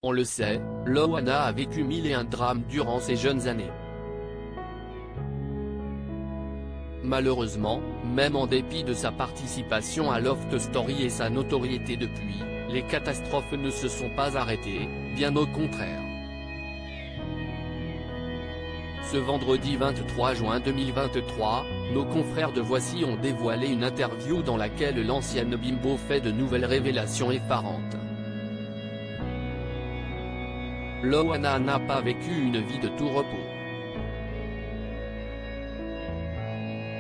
On le sait, Loana a vécu 1001 drames durant ses jeunes années. Malheureusement, même en dépit de sa participation à Loft Story et sa notoriété depuis, les catastrophes ne se sont pas arrêtées, bien au contraire. Ce vendredi 23 juin 2023, nos confrères de Voici ont dévoilé une interview dans laquelle l'ancienne bimbo fait de nouvelles révélations effarantes. Loana n'a pas vécu une vie de tout repos.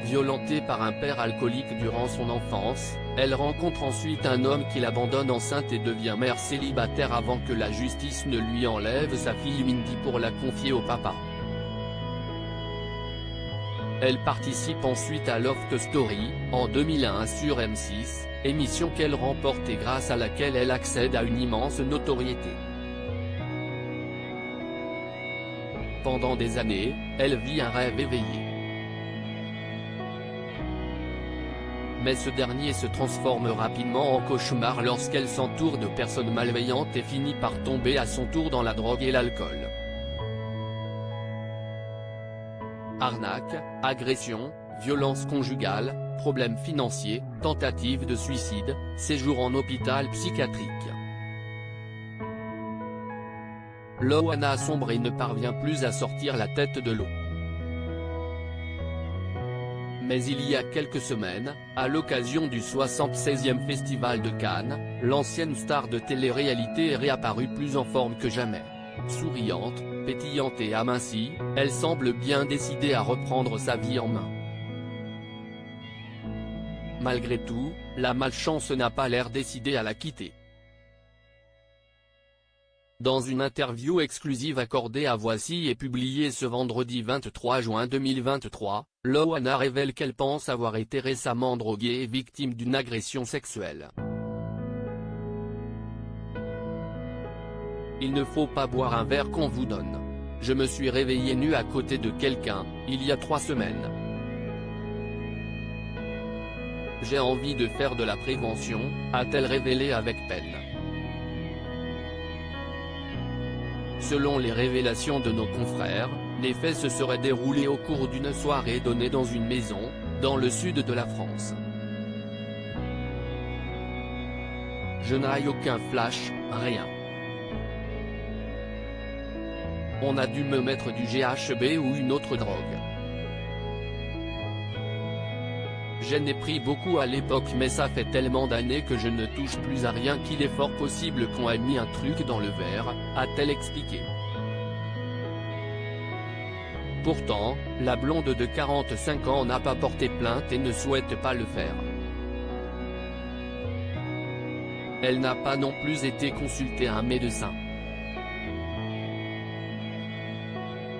Violentée par un père alcoolique durant son enfance, elle rencontre ensuite un homme qui l'abandonne enceinte et devient mère célibataire avant que la justice ne lui enlève sa fille Mindy pour la confier au papa. Elle participe ensuite à Loft Story, en 2001 sur M6, émission qu'elle remporte et grâce à laquelle elle accède à une immense notoriété. Pendant des années, elle vit un rêve éveillé. Mais ce dernier se transforme rapidement en cauchemar lorsqu'elle s'entoure de personnes malveillantes et finit par tomber à son tour dans la drogue et l'alcool. Arnaque, agression, violence conjugale, problèmes financiers, tentative de suicide, séjour en hôpital psychiatrique. Loana sombre et ne parvient plus à sortir la tête de l'eau. Mais il y a quelques semaines, à l'occasion du 76e Festival de Cannes, l'ancienne star de télé-réalité est réapparue plus en forme que jamais. Souriante, pétillante et amincie, elle semble bien décidée à reprendre sa vie en main. Malgré tout, la malchance n'a pas l'air décidée à la quitter. Dans une interview exclusive accordée à Voici et publiée ce vendredi 23 juin 2023, Loana révèle qu'elle pense avoir été récemment droguée et victime d'une agression sexuelle. Il ne faut pas boire un verre qu'on vous donne. Je me suis réveillée nue à côté de quelqu'un, il y a 3 semaines. J'ai envie de faire de la prévention, a-t-elle révélé avec peine. Selon les révélations de nos confrères, les faits se seraient déroulés au cours d'une soirée donnée dans une maison, dans le sud de la France. Je n'ai aucun flash, rien. On a dû me mettre du GHB ou une autre drogue. J'en ai pris beaucoup à l'époque mais ça fait tellement d'années que je ne touche plus à rien qu'il est fort possible qu'on ait mis un truc dans le verre, a-t-elle expliqué. Pourtant, la blonde de 45 ans n'a pas porté plainte et ne souhaite pas le faire. Elle n'a pas non plus été consultée un médecin.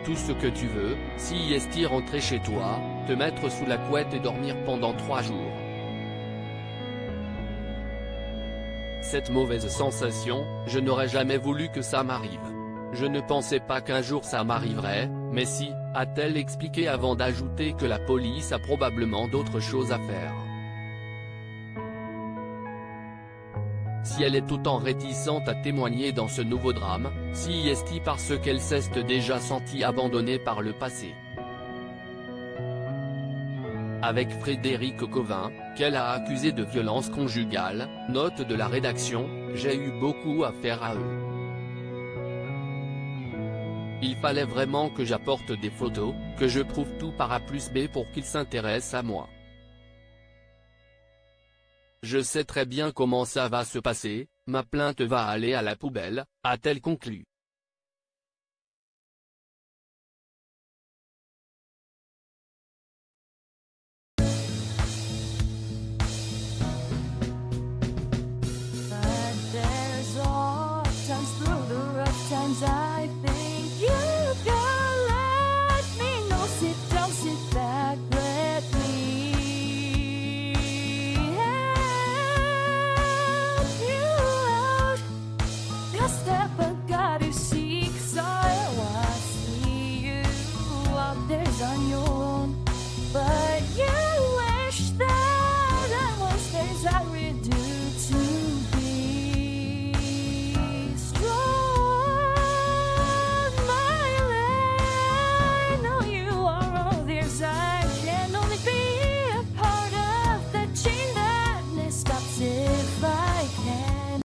Tout ce que tu veux, si est rentrer chez toi, te mettre sous la couette et dormir pendant 3 jours. Cette mauvaise sensation, je n'aurais jamais voulu que ça m'arrive. Je ne pensais pas qu'un jour ça m'arriverait, mais si, a-t-elle expliqué avant d'ajouter que la police a probablement d'autres choses à faire. Si elle est autant réticente à témoigner dans ce nouveau drame, si est-il parce qu'elle s'est déjà sentie abandonnée par le passé. Avec Frédéric Covin, qu'elle a accusé de violence conjugale, note de la rédaction, j'ai eu beaucoup à faire à eux. Il fallait vraiment que j'apporte des photos, que je prouve tout par A plus B pour qu'ils s'intéressent à moi. Je sais très bien comment ça va se passer, ma plainte va aller à la poubelle, a-t-elle conclu.